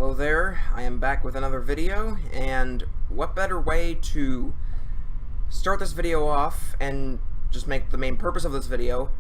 Hello there, I am back with another video, and what better way to start this video off and just make the main purpose of this video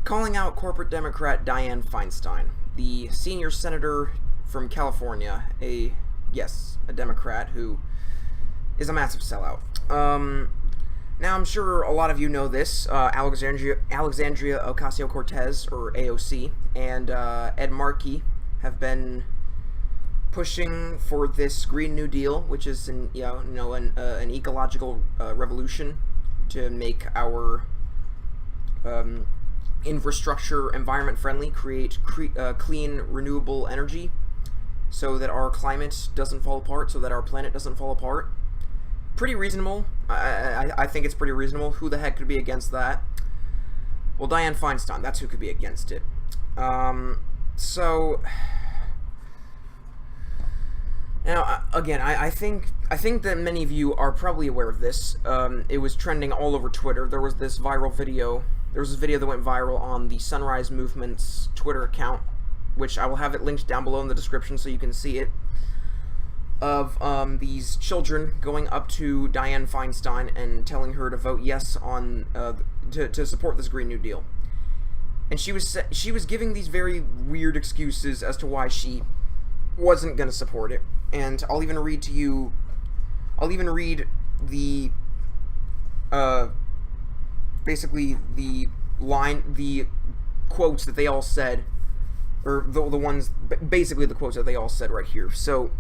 calling out corporate Democrat Dianne Feinstein, the senior senator from California, a Democrat who is a massive sellout. Now I'm sure a lot of you know this, Alexandria Ocasio-Cortez, or AOC, and Ed Markey have been pushing for this Green New Deal, which is an ecological revolution to make our infrastructure environment friendly, create clean, renewable energy, so that our climate doesn't fall apart, so that our planet doesn't fall apart. Pretty reasonable. I think it's pretty reasonable. Who the heck could be against that? Well, Dianne Feinstein, that's who could be against it. So now, again, I think that many of you are probably aware of this. It was trending all over Twitter. There was this video that went viral on the Sunrise Movement's Twitter account, which I will have it linked down below in the description so you can see it, of these children going up to Dianne Feinstein and telling her to vote yes on to support this Green New Deal. And she was giving these very weird excuses as to why she wasn't going to support it. And I'll even read the basically the quotes that they all said, or basically the quotes that they all said right here. So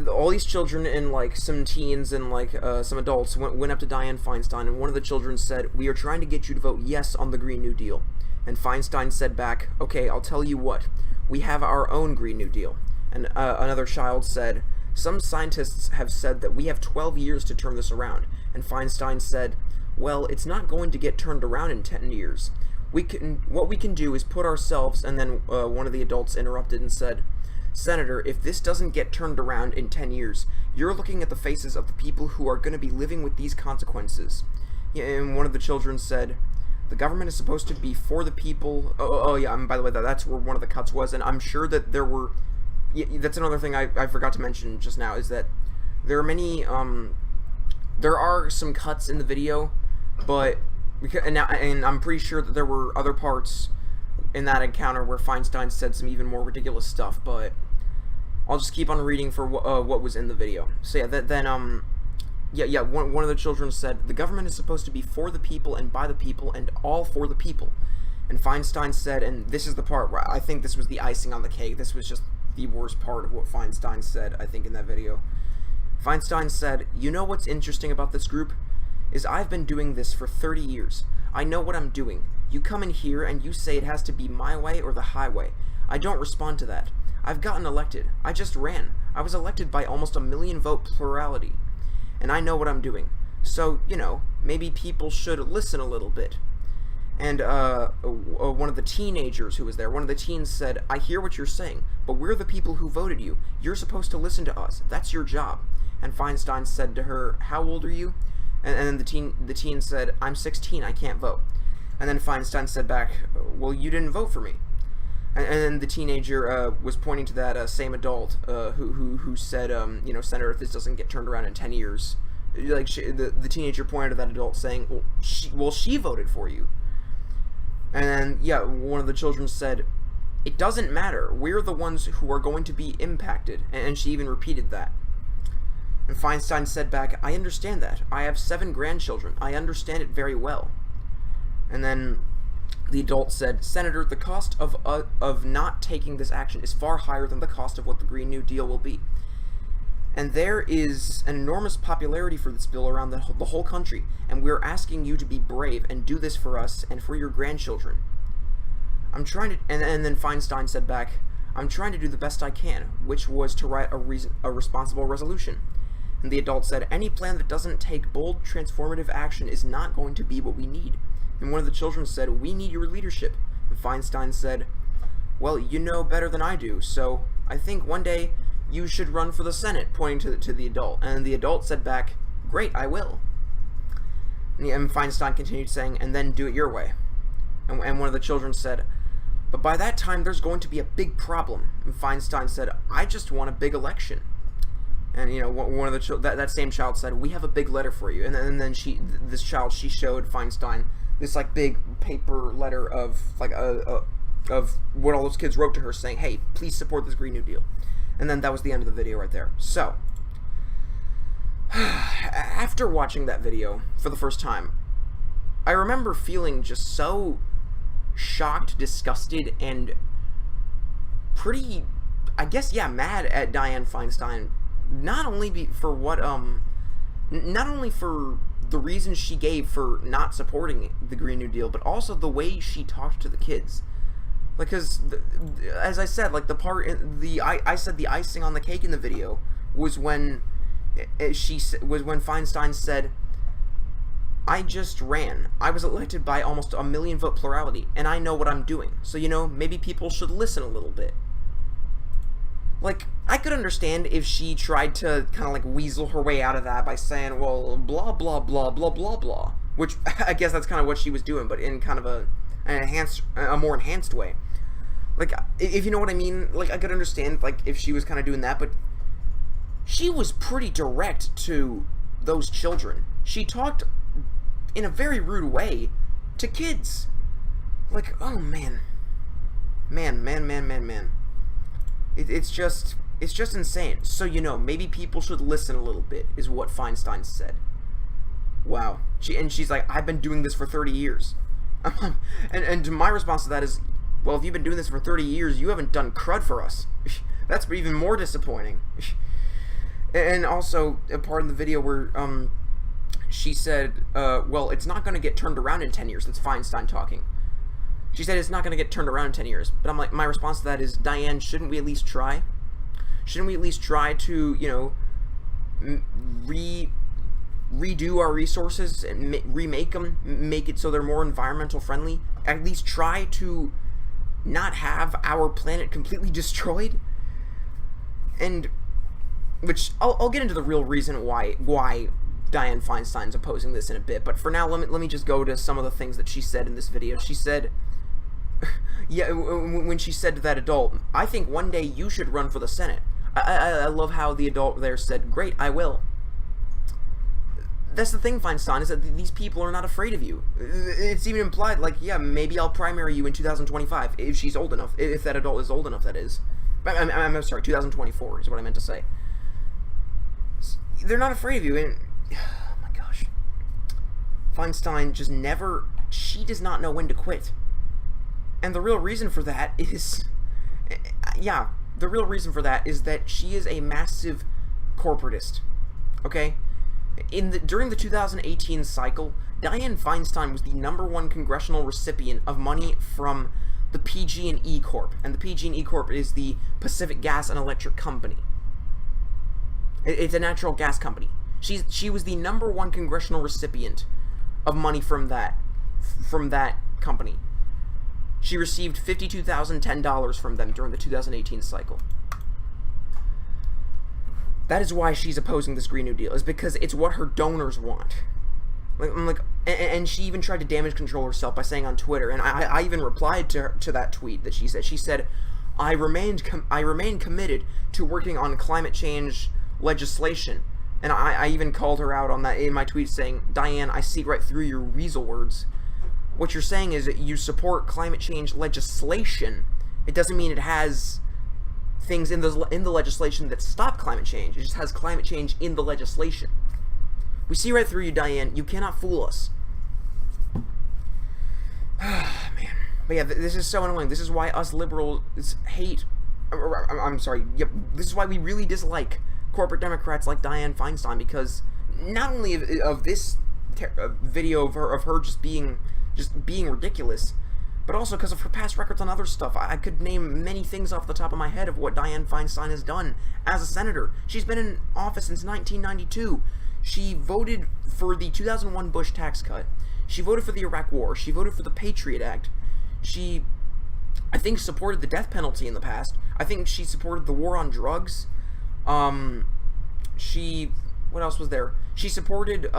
all these children and like some teens and like some adults went up to Dianne Feinstein, and one of the children said, "We are trying to get you to vote yes on the Green New Deal." And Feinstein said back, "Okay, I'll tell you what, we have our own Green New Deal." And another child said, "Some scientists have said that we have 12 years to turn this around." And Feinstein said, "Well, it's not going to get turned around in 10 years. What we can do is put ourselves," and then one of the adults interrupted and said, "Senator, if this doesn't get turned around in 10 years, you're looking at the faces of the people who are going to be living with these consequences." And one of the children said, "The government is supposed to be for the people." And by the way, that's where one of the cuts was, and I'm sure that there were... that's another thing I forgot to mention just now, is that there are many... there are some cuts in the video, but... and I'm pretty sure that there were other parts in that encounter where Feinstein said some even more ridiculous stuff, but I'll just keep on reading for what was in the video. So one of the children said, "The government is supposed to be for the people and by the people and all for the people." And Feinstein said, and this is the part where I think this was the icing on the cake, this was just the worst part of what Feinstein said, I think, in that video. Feinstein said, "You know what's interesting about this group? Is I've been doing this for 30 years. I know what I'm doing. You come in here and you say it has to be my way or the highway. I don't respond to that. I've gotten elected. I just ran. I was elected by almost 1 million vote plurality. And I know what I'm doing. So, maybe people should listen a little bit." And one of the teenagers who was there, one of the teens said, "I hear what you're saying, but we're the people who voted you. You're supposed to listen to us. That's your job." And Feinstein said to her, "How old are you?" And then the teen said, "I'm 16, I can't vote." And then Feinstein said back, "Well, you didn't vote for me." And then the teenager was pointing to that same adult who said, "Senator, if this doesn't get turned around in 10 years, like the teenager pointed to that adult saying, well, she voted for you." And then one of the children said, "It doesn't matter. We're the ones who are going to be impacted." And she even repeated that. And Feinstein said back, "I understand that. I have 7 grandchildren. I understand it very well." And then the adult said, "Senator, the cost of not taking this action is far higher than the cost of what the Green New Deal will be. And there is an enormous popularity for this bill around the whole country, and we're asking you to be brave and do this for us and for your grandchildren. I'm trying to..." And then Feinstein said back, "I'm trying to do the best I can," which was to write a responsible resolution. And the adult said, "Any plan that doesn't take bold, transformative action is not going to be what we need." And one of the children said, "We need your leadership." And Feinstein said, "Well, you know better than I do, so I think one day you should run for the Senate," pointing to the adult. And the adult said back, "Great, I will." And Feinstein continued saying, "And then do it your way." And one of the children said, But by that time, there's going to be a big problem. And Feinstein said, I just want a big election. And, you know, one of the that same child said, we have a big letter for you. And then this child, she showed Feinstein this, like, big paper letter of, like, of what all those kids wrote to her saying, hey, please support this Green New Deal. And then that was the end of the video right there. So, after watching that video for the first time, I remember feeling just so shocked, disgusted, and pretty, I guess, yeah, mad at Dianne Feinstein. Not only for the reasons she gave for not supporting the Green New Deal, but also the way she talked to the kids. Because, as I said, like, I said the icing on the cake in the video was when Feinstein said, I just ran. I was elected by almost a million vote plurality, and I know what I'm doing. So, you know, maybe people should listen a little bit. Like, I could understand if she tried to kind of, like, weasel her way out of that by saying, well, blah, blah, blah, blah, blah, blah. Which, I guess that's kind of what she was doing, but in kind of a more enhanced way. Like, if you know what I mean, like, I could understand, like, if she was kind of doing that, but she was pretty direct to those children. She talked in a very rude way to kids. Like, oh, man. Man. It's just insane. So, you know, maybe people should listen a little bit, is what Feinstein said. Wow. She's like, I've been doing this for 30 years. And my response to that is, well, if you've been doing this for 30 years, you haven't done crud for us. That's even more disappointing. And also, a part of the video where she said, well, it's not going to get turned around in 10 years. That's Feinstein talking. She said it's not going to get turned around in 10 years. But I'm like, my response to that is, Dianne, shouldn't we at least try? Shouldn't we at least try to, you know, redo our resources and remake them, make it so they're more environmental friendly? At least try to not have our planet completely destroyed? And, which, I'll get into the real reason why Dianne Feinstein's opposing this in a bit, but for now, let me just go to some of the things that she said in this video. She said, yeah, when she said to that adult, I think one day you should run for the Senate. I love how the adult there said, great, I will. That's the thing, Feinstein, is that these people are not afraid of you. It's even implied, like, yeah, maybe I'll primary you in 2025, if she's old enough, if that adult is old enough, that is. I'm sorry, 2024 is what I meant to say. They're not afraid of you, and, oh my gosh. Feinstein just never, she does not know when to quit. And the real reason for that is, yeah, the real reason for that is that she is a massive corporatist, okay? During the 2018 cycle, Dianne Feinstein was the #1 congressional recipient of money from the PG&E Corp. And the PG&E Corp is the Pacific Gas and Electric Company. It's a natural gas company. She was the #1 congressional recipient of money from that company. She received $52,010 from them during the 2018 cycle. That is why she's opposing this Green New Deal, is because it's what her donors want. And she even tried to damage control herself by saying on Twitter, and I even replied to that tweet that she said. She said, I remain committed to working on climate change legislation. And I even called her out on that in my tweet, saying, Dianne, I see right through your weasel words. What you're saying is that you support climate change legislation. It doesn't mean it has things in the legislation that stop climate change. It just has climate change in the legislation. We see right through you, Dianne. You cannot fool us. Man. But yeah, this is so annoying. This is why us liberals hate... I'm sorry. Yep. This is why we really dislike corporate Democrats like Dianne Feinstein, because not only of this video of her just being ridiculous, but also because of her past records on other stuff. I could name many things off the top of my head of what Dianne Feinstein has done as a senator. She's been in office since 1992. She voted for the 2001 Bush tax cut. She voted for the Iraq War. She voted for the Patriot Act. She, I think, supported the death penalty in the past. I think she supported the war on drugs. What else was there? She supported,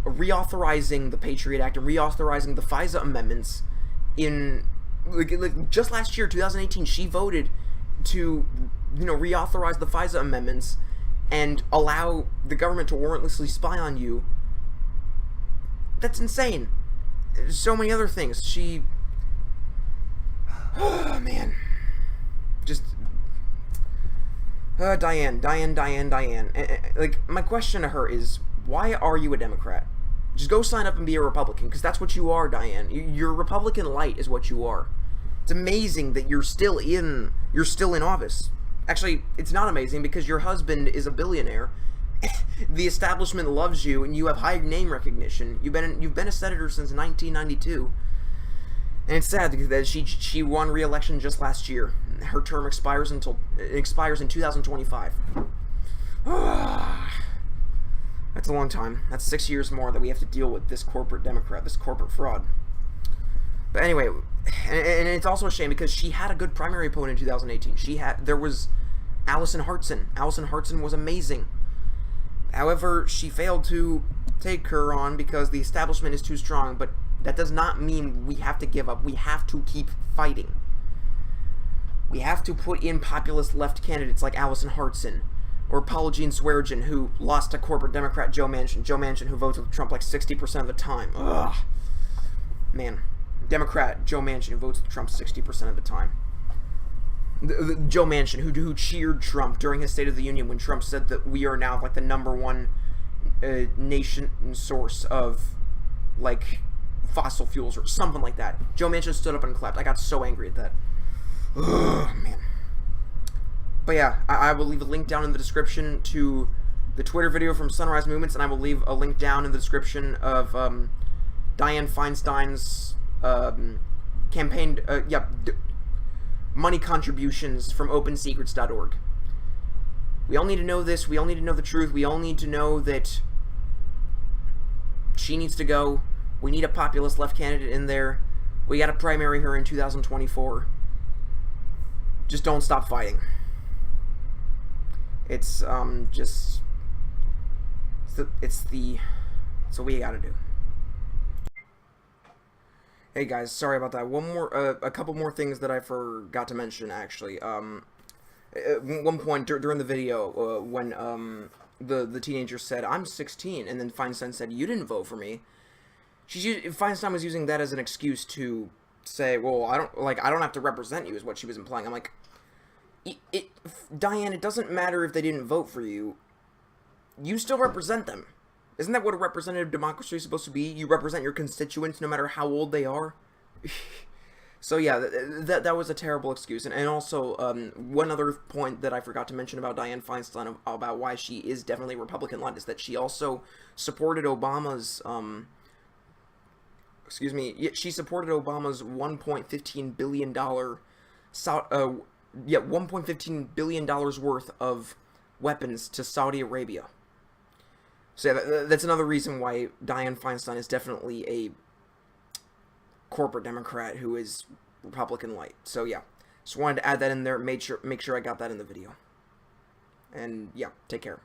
reauthorizing the Patriot Act and reauthorizing the FISA amendments. in like just last year, 2018, she voted to, reauthorize the FISA amendments and allow the government to warrantlessly spy on you. That's insane. So many other things. She... Oh, man. Just... Dianne. Like, my question to her is, why are you a Democrat? Just go sign up and be a Republican, because that's what you are, Dianne. You're Republican light is what you are. It's amazing that you're still in office. Actually, it's not amazing, because your husband is a billionaire. The establishment loves you, and you have high name recognition. You've been a senator since 1992. And it's sad that she won re-election just last year. Her term expires in 2025. That's a long time. That's 6 years more that we have to deal with this corporate Democrat, this corporate fraud. But anyway, and it's also a shame because she had a good primary opponent in 2018. There was Allison Hartson. Allison Hartson was amazing. However, she failed to take her on because the establishment is too strong, but that does not mean we have to give up. We have to keep fighting. We have to put in populist left candidates like Allison Hartson or Paula Jean Swearengin, who lost to corporate Democrat Joe Manchin. Joe Manchin, who votes with Trump like 60% of the time. Ugh. Man. Democrat Joe Manchin, who votes with Trump 60% of the time. Joe Manchin, who cheered Trump during his State of the Union when Trump said that we are now like the #1 nation source of like fossil fuels or something like that. Joe Manchin stood up and clapped. I got so angry at that. Ugh, man. But yeah, I will leave a link down in the description to the Twitter video from Sunrise Movements, and I will leave a link down in the description of Dianne Feinstein's campaign, money contributions from OpenSecrets.org. We all need to know this. We all need to know the truth. We all need to know that she needs to go. We need a populist left candidate in there. We got to primary her in 2024. Just don't stop fighting. It's it's what we got to do. Hey guys, sorry about that. A couple more things that I forgot to mention, actually. At one point during the video, when the teenager said, "I'm 16," and then Feinstein said, "You didn't vote for me." Feinstein was using that as an excuse to say, "Well, I don't have to represent you," is what she was implying. I'm like, Dianne, it doesn't matter if they didn't vote for you. You still represent them. Isn't that what a representative democracy is supposed to be? You represent your constituents no matter how old they are? So yeah, that was a terrible excuse. And also, one other point that I forgot to mention about Dianne Feinstein, about why she is definitely Republican-led, is that she also supported Obama's, she supported Obama's $1.15 billion, $1.15 billion worth of weapons to Saudi Arabia. So yeah, that's another reason why Dianne Feinstein is definitely a corporate Democrat who is Republican light. So yeah, just wanted to add that in there. Make sure I got that in the video. And yeah, take care.